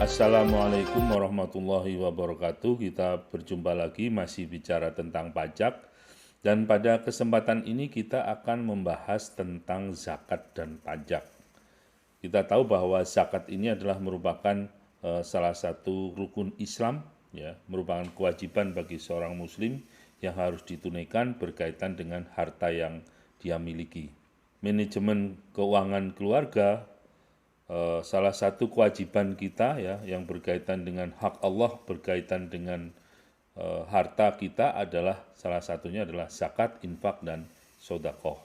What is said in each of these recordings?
Assalamualaikum warahmatullahi wabarakatuh. Kita berjumpa lagi masih bicara tentang pajak. Dan pada kesempatan ini kita akan membahas tentang zakat dan pajak. Kita tahu bahwa zakat ini adalah merupakan salah satu rukun Islam, ya, merupakan kewajiban bagi seorang muslim yang harus ditunaikan berkaitan dengan harta yang dia miliki. Manajemen keuangan keluarga salah satu kewajiban kita, ya, yang berkaitan dengan hak Allah, berkaitan dengan harta kita adalah salah satunya adalah zakat, infak, dan sodakoh.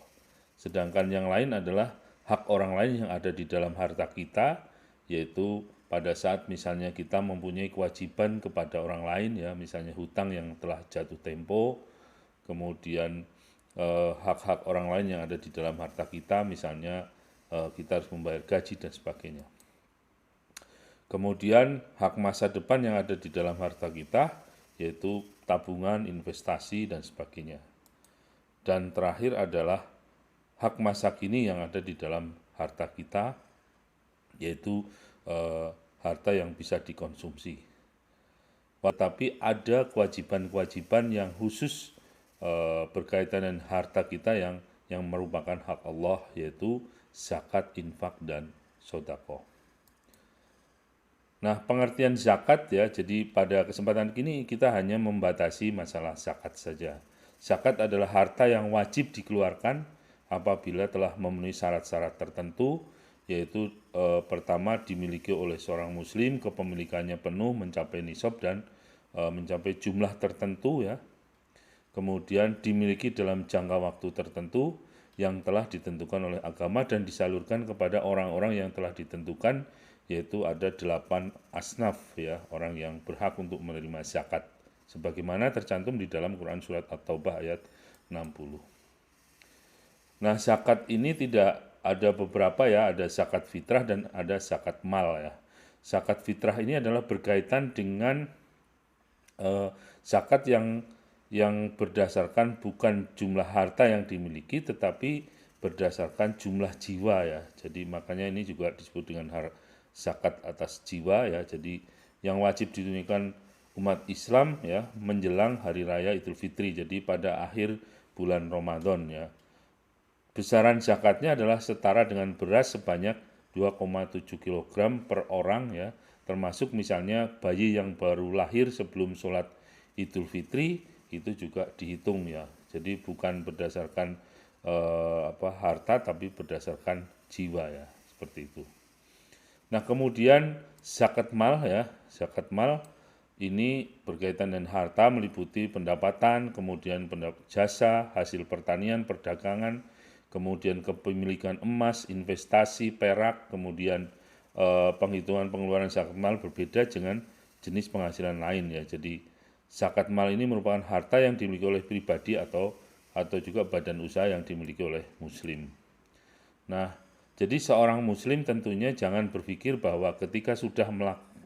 Sedangkan yang lain adalah hak orang lain yang ada di dalam harta kita, yaitu pada saat misalnya kita mempunyai kewajiban kepada orang lain, ya, misalnya hutang yang telah jatuh tempo, kemudian hak-hak orang lain yang ada di dalam harta kita, misalnya kita harus membayar gaji dan sebagainya. Kemudian hak masa depan yang ada di dalam harta kita, yaitu tabungan, investasi, dan sebagainya. Dan terakhir adalah hak masa kini yang ada di dalam harta kita, yaitu harta yang bisa dikonsumsi. Tetapi ada kewajiban-kewajiban yang khusus berkaitan dengan harta kita yang merupakan hak Allah, yaitu zakat, infak, dan sodako. Nah, pengertian zakat, ya, jadi pada kesempatan ini kita hanya membatasi masalah zakat saja. Zakat adalah harta yang wajib dikeluarkan apabila telah memenuhi syarat-syarat tertentu, yaitu pertama dimiliki oleh seorang muslim, kepemilikannya penuh, mencapai nisab dan mencapai jumlah tertentu, ya. Kemudian dimiliki dalam jangka waktu tertentu yang telah ditentukan oleh agama dan disalurkan kepada orang-orang yang telah ditentukan, yaitu ada 8 asnaf, ya, orang yang berhak untuk menerima zakat sebagaimana tercantum di dalam Quran surat At-Taubah ayat 60. Nah, zakat ini tidak ada beberapa, ya, ada zakat fitrah dan ada zakat mal, ya. Zakat fitrah ini adalah berkaitan dengan zakat yang berdasarkan bukan jumlah harta yang dimiliki tetapi berdasarkan jumlah jiwa, ya. Jadi makanya ini juga disebut dengan zakat atas jiwa, ya. Jadi yang wajib ditunaikan umat Islam, ya, menjelang hari raya Idul Fitri, jadi pada akhir bulan Ramadan, ya. Besaran zakatnya adalah setara dengan beras sebanyak 2,7 kg per orang, ya, termasuk misalnya bayi yang baru lahir sebelum sholat Idul Fitri itu juga dihitung, ya. Jadi bukan berdasarkan harta tapi berdasarkan jiwa, ya, seperti itu. Nah, kemudian zakat mal, ya, zakat mal ini berkaitan dengan harta meliputi pendapatan, kemudian jasa, hasil pertanian, perdagangan, kemudian kepemilikan emas, investasi, perak, kemudian penghitungan pengeluaran zakat mal berbeda dengan jenis penghasilan lain, ya. Jadi zakat mal ini merupakan harta yang dimiliki oleh pribadi atau juga badan usaha yang dimiliki oleh muslim. Nah, jadi seorang muslim tentunya jangan berpikir bahwa ketika sudah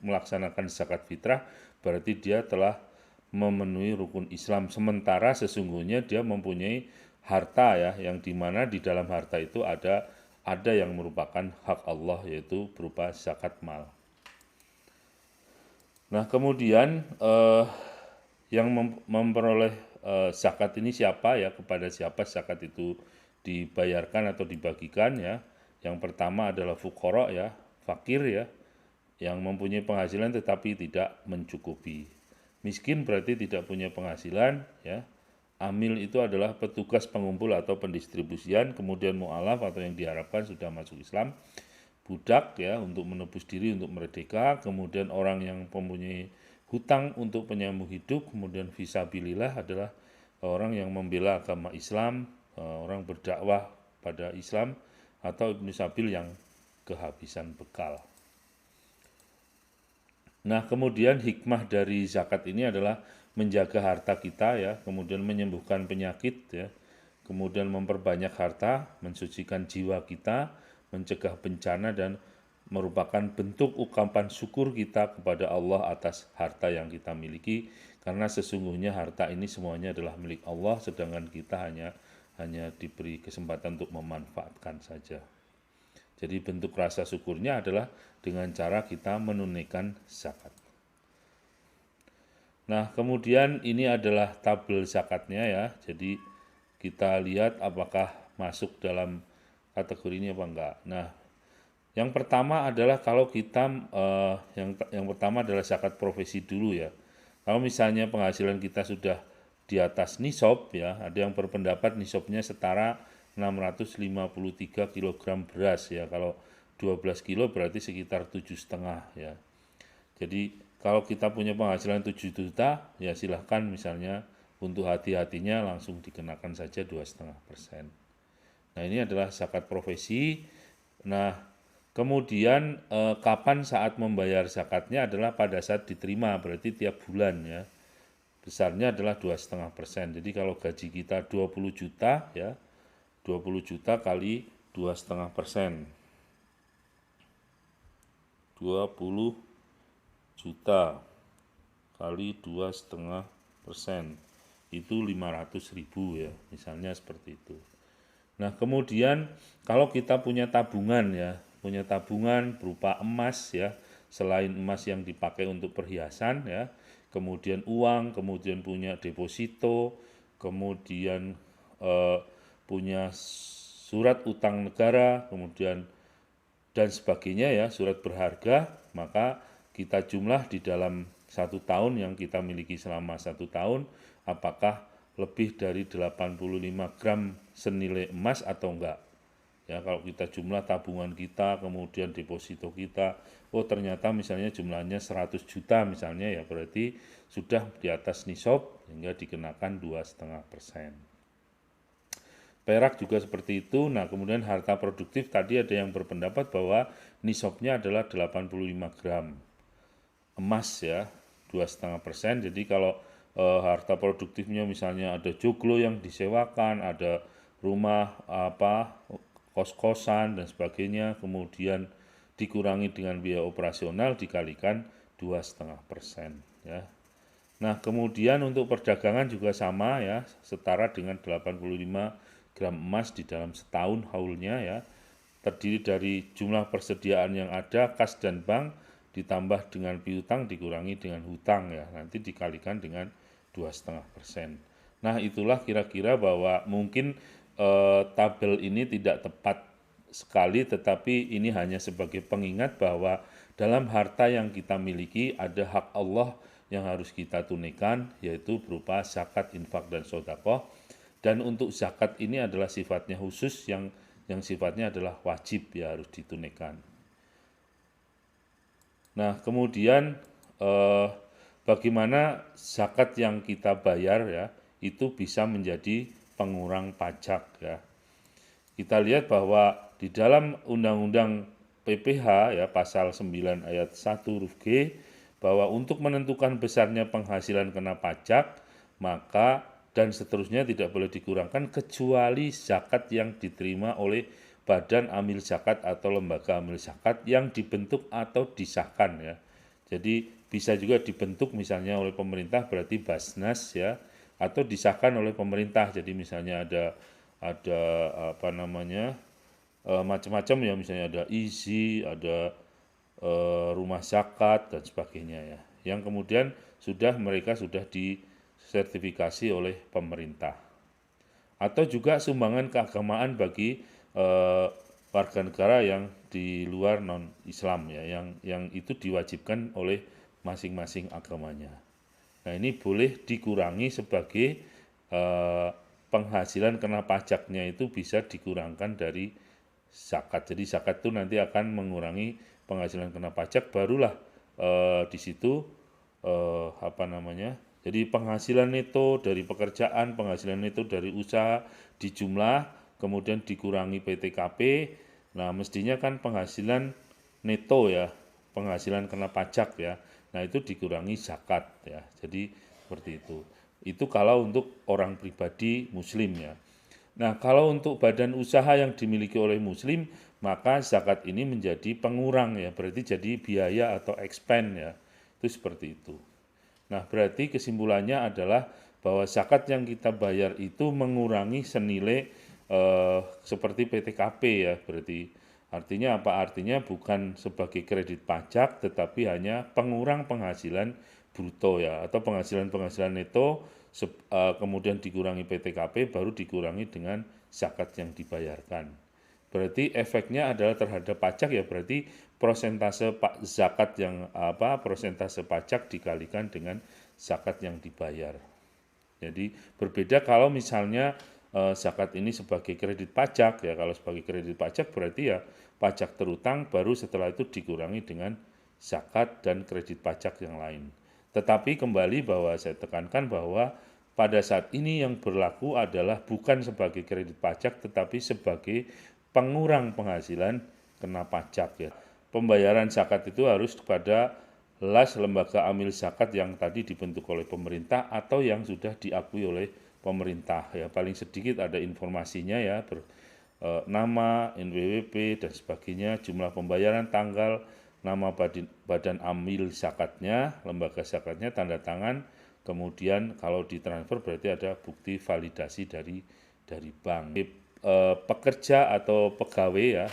melaksanakan zakat fitrah berarti dia telah memenuhi rukun Islam, sementara sesungguhnya dia mempunyai harta, ya, yang dimana di dalam harta itu ada yang merupakan hak Allah, yaitu berupa zakat mal. Nah, kemudian yang memperoleh zakat ini siapa, ya, kepada siapa zakat itu dibayarkan atau dibagikan, ya. Yang pertama adalah fuqara, ya, fakir, ya, yang mempunyai penghasilan tetapi tidak mencukupi. Miskin berarti tidak punya penghasilan, ya. Amil itu adalah petugas pengumpul atau pendistribusian, kemudian mu'alaf atau yang diharapkan sudah masuk Islam, budak, ya, untuk menebus diri, untuk merdeka, kemudian orang yang mempunyai hutang untuk penyambung hidup, kemudian fisabilillah adalah orang yang membela agama Islam, orang berdakwah pada Islam, atau ibnu sabil yang kehabisan bekal. Nah, kemudian hikmah dari zakat ini adalah menjaga harta kita, ya, kemudian menyembuhkan penyakit, ya, kemudian memperbanyak harta, mensucikan jiwa kita, mencegah bencana, dan merupakan bentuk ungkapan syukur kita kepada Allah atas harta yang kita miliki, karena sesungguhnya harta ini semuanya adalah milik Allah, sedangkan kita hanya diberi kesempatan untuk memanfaatkan saja. Jadi bentuk rasa syukurnya adalah dengan cara kita menunaikan zakat. Nah, kemudian ini adalah tabel zakatnya ya. Jadi kita lihat apakah masuk dalam kategori ini apa enggak. Nah, yang pertama adalah kalau kita yang pertama adalah zakat profesi dulu ya. Kalau misalnya penghasilan kita sudah di atas nisab ya, ada yang berpendapat nisabnya setara 653 kg beras ya. Kalau 12 kilo berarti sekitar 7,5 ya. Jadi kalau kita punya penghasilan 7 juta ya silahkan misalnya untuk hati-hatinya langsung dikenakan saja 2,5%. Nah, ini adalah zakat profesi. Nah, kemudian kapan saat membayar zakatnya adalah pada saat diterima, berarti tiap bulan ya. Besarnya adalah 2,5%. Jadi kalau gaji kita 20 juta ya, 20 juta kali 2,5%. 20 juta kali 2,5% itu 500.000 ya, misalnya seperti itu. Nah, kemudian kalau kita punya tabungan ya, punya tabungan berupa emas ya, selain emas yang dipakai untuk perhiasan ya, kemudian uang, kemudian punya deposito, kemudian punya surat utang negara, kemudian dan sebagainya ya, surat berharga, maka kita jumlah di dalam 1 tahun yang kita miliki selama 1 tahun, apakah lebih dari 85 gram senilai emas atau enggak. Ya, kalau kita jumlah tabungan kita, kemudian deposito kita, oh ternyata misalnya jumlahnya 100 juta misalnya ya, berarti sudah di atas nisab sehingga dikenakan 2,5%. Perak juga seperti itu. Nah, kemudian harta produktif tadi ada yang berpendapat bahwa nisabnya adalah 85 gram emas ya, 2,5%. Jadi kalau harta produktifnya misalnya ada joglo yang disewakan, ada rumah kos-kosan dan sebagainya, kemudian dikurangi dengan biaya operasional dikalikan 2,5% ya. Nah, kemudian untuk perdagangan juga sama ya, setara dengan 85 gram emas di dalam setahun haulnya ya. Terdiri dari jumlah persediaan yang ada, kas dan bank, ditambah dengan piutang dikurangi dengan hutang ya, nanti dikalikan dengan 2,5%. Nah, itulah kira-kira bahwa mungkin tabel ini tidak tepat sekali, tetapi ini hanya sebagai pengingat bahwa dalam harta yang kita miliki ada hak Allah yang harus kita tunaikan, yaitu berupa zakat, infak, dan sedekah. Dan untuk zakat ini adalah sifatnya khusus yang sifatnya adalah wajib ya, harus ditunaikan. Nah, kemudian bagaimana zakat yang kita bayar ya itu bisa menjadi pengurang pajak ya. Kita lihat bahwa di dalam Undang-Undang PPH ya pasal 9 ayat 1 huruf G bahwa untuk menentukan besarnya penghasilan kena pajak maka dan seterusnya tidak boleh dikurangkan kecuali zakat yang diterima oleh badan amil zakat atau lembaga amil zakat yang dibentuk atau disahkan ya. Jadi bisa juga dibentuk misalnya oleh pemerintah berarti Basnas ya, atau disahkan oleh pemerintah. Jadi misalnya ada macam-macam ya, misalnya ada IZI, ada rumah zakat dan sebagainya ya. Yang kemudian mereka sudah disertifikasi oleh pemerintah. Atau juga sumbangan keagamaan bagi warga negara yang di luar non Islam ya, yang itu diwajibkan oleh masing-masing agamanya. Nah, ini boleh dikurangi sebagai penghasilan kena pajaknya itu bisa dikurangkan dari zakat. Jadi zakat itu nanti akan mengurangi penghasilan kena pajak, barulah di situ jadi penghasilan neto dari pekerjaan, penghasilan neto dari usaha dijumlah, kemudian dikurangi PTKP. Nah, mestinya kan penghasilan neto ya, penghasilan kena pajak ya. Nah, itu dikurangi zakat ya. Jadi seperti itu. Itu kalau untuk orang pribadi muslim ya. Nah, kalau untuk badan usaha yang dimiliki oleh muslim, maka zakat ini menjadi pengurang ya, berarti jadi biaya atau expense ya. Itu seperti itu. Nah, berarti kesimpulannya adalah bahwa zakat yang kita bayar itu mengurangi senilai seperti PTKP ya, berarti Artinya apa? Artinya bukan sebagai kredit pajak, tetapi hanya pengurang penghasilan bruto ya, atau penghasilan neto, kemudian dikurangi PTKP, baru dikurangi dengan zakat yang dibayarkan. Berarti efeknya adalah terhadap pajak ya, berarti prosentase zakat yang prosentase pajak dikalikan dengan zakat yang dibayar. Jadi berbeda kalau misalnya zakat ini sebagai kredit pajak ya, kalau sebagai kredit pajak berarti ya pajak terutang, baru setelah itu dikurangi dengan zakat dan kredit pajak yang lain. Tetapi kembali bahwa saya tekankan bahwa pada saat ini yang berlaku adalah bukan sebagai kredit pajak tetapi sebagai pengurang penghasilan kena pajak ya. Pembayaran zakat itu harus kepada lembaga amil zakat yang tadi dibentuk oleh pemerintah atau yang sudah diakui oleh pemerintah ya. Paling sedikit ada informasinya ya, nama, NPWP dan sebagainya, jumlah pembayaran, tanggal, nama badan amil zakatnya, lembaga zakatnya, tanda tangan, kemudian kalau ditransfer berarti ada bukti validasi dari bank. Pekerja atau pegawai ya,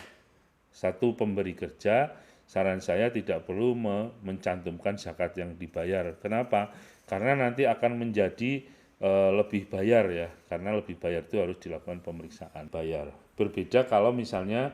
satu pemberi kerja, saran saya tidak perlu mencantumkan zakat yang dibayar. Kenapa? Karena nanti akan menjadi lebih bayar ya, karena lebih bayar itu harus dilakukan pemeriksaan bayar. Berbeda kalau misalnya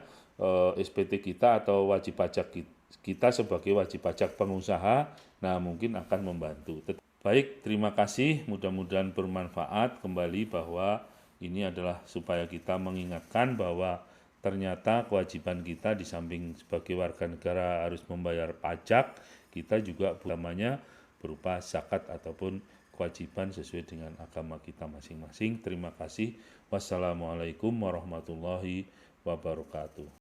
SPT kita atau wajib pajak kita sebagai wajib pajak pengusaha, nah mungkin akan membantu. Baik, terima kasih, mudah-mudahan bermanfaat kembali bahwa ini adalah supaya kita mengingatkan bahwa ternyata kewajiban kita di samping sebagai warga negara harus membayar pajak, kita juga namanya berupa zakat ataupun kewajiban sesuai dengan agama kita masing-masing. Terima kasih. Wassalamualaikum warahmatullahi wabarakatuh.